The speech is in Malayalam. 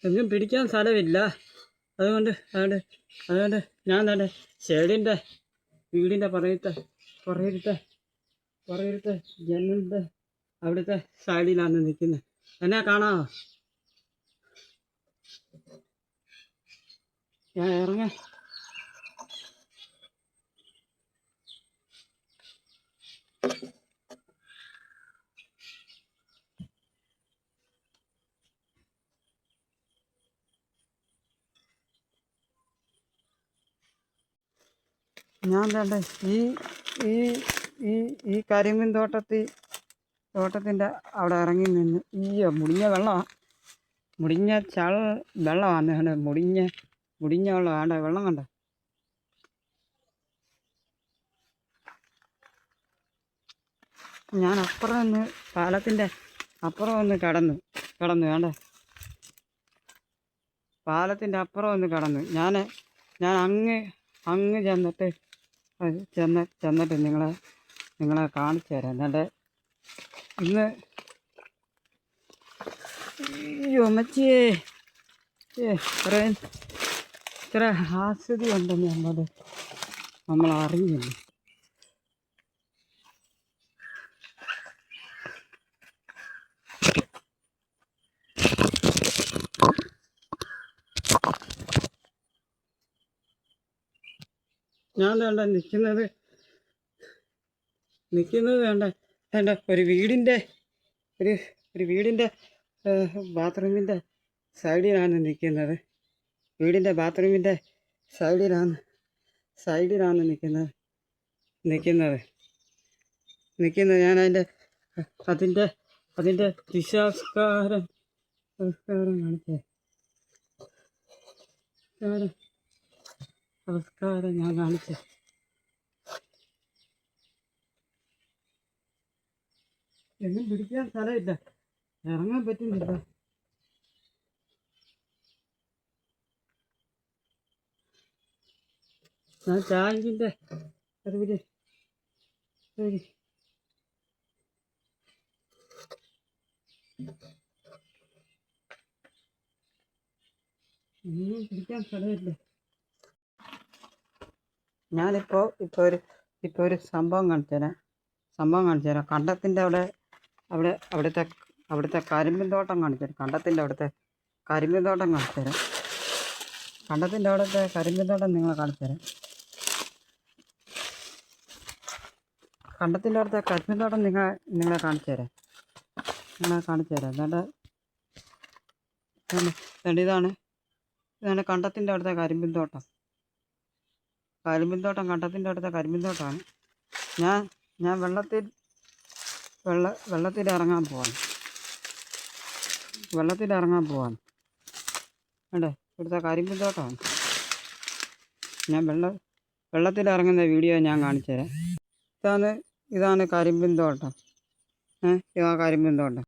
എങ്ങും പിടിക്കാൻ സ്ഥലമില്ല. അതുകൊണ്ട് ഞാൻ തന്നെ ഷെഡിൻ്റെ വീടിൻ്റെ പുറകിലത്തെ ജനലിൻ്റെ അവിടുത്തെ സൈഡിലാണ് നിൽക്കുന്നത്. എന്നെ കാണാമോ? ഞാൻ ഇറങ്ങാം. ഞാൻ തന്നെ ഈ ഈ ഈ ഈ കരിമീൻ തോട്ടത്തിൻ്റെ അവിടെ ഇറങ്ങി നിന്ന് മുടിഞ്ഞ വെള്ളമാണ്, മുടിഞ്ഞ വെള്ളമാണ്. കണ്ട മുടിഞ്ഞ വെള്ളമാണ്. വെള്ളം കണ്ട. ഞാൻ അപ്പുറം ഒന്ന് പാലത്തിൻ്റെ അപ്പുറം ഒന്ന് കടന്നു വേണ്ട, പാലത്തിൻ്റെ അപ്പുറം ഒന്ന് കടന്നു. ഞാൻ അങ്ങ് ചെന്നിട്ട് നിങ്ങളെ കാണിച്ചു തരാം. എന്നിട്ട് ഇന്ന് അമ്മച്ചിയേ ഇത്ര ആസ്വതി ഉണ്ടെന്ന് നമ്മൾ അറിഞ്ഞില്ല. ഞാൻ വേണ്ട നിൽക്കുന്നത് വേണ്ട ഒരു വീടിൻ്റെ ബാത്റൂമിൻ്റെ സൈഡിലാണ് നിൽക്കുന്നത്. വീടിൻ്റെ ബാത്റൂമിൻ്റെ സൈഡിലാണ് നിൽക്കുന്നത്. ഞാൻ അതിൻ്റെ ദിശാസ്കാരം കാണിച്ചേ. നമസ്കാരം ഞാൻ കാണിച്ചേ. എങ്ങും പിടിക്കാൻ സ്ഥലമില്ല, ഇറങ്ങാൻ പറ്റുന്നില്ല. ഞാൻ ടാങ്കിൻ്റെ അറിവില് എങ്ങും പിടിക്കാൻ സ്ഥലമില്ല. ഞാനിപ്പോൾ ഒരു സംഭവം കാണിച്ചു തരാം. കണ്ടത്തിൻ്റെ അവിടുത്തെ കരിമ്പിൻ തോട്ടം കാണിച്ചു തരാം. കണ്ടത്തിൻ്റെ അവിടുത്തെ കരിമ്പിൻ തോട്ടം കാണിച്ചു തരാം. കണ്ടത്തിൻ്റെ അവിടുത്തെ കരിമ്പിൻ തോട്ടം നിങ്ങളെ കാണിച്ചു തരാം. കണ്ടത്തിൻ്റെ അവിടുത്തെ കരിമ്പിൻ തോട്ടം നിങ്ങളെ കാണിച്ചു തരാം. എന്നിട്ട് ഇതാണ് കണ്ടത്തിൻ്റെ അവിടുത്തെ കരിമ്പിൻ തോട്ടം. കണ്ടത്തിൻ്റെ അടുത്ത കരിമ്പിൻ തോട്ടമാണ്. ഞാൻ വെള്ളത്തിൽ ഇറങ്ങാൻ പോവാണ്. വേണ്ടേ, ഇവിടുത്തെ കരിമ്പിൻ തോട്ടമാണ്. ഞാൻ വെള്ളത്തിൽ ഇറങ്ങുന്ന വീഡിയോ ഞാൻ കാണിച്ചു തരാം. ഇതാണ് കരിമ്പിൻ തോട്ടം. ഇതാ കരിമ്പിൻ തോട്ടം.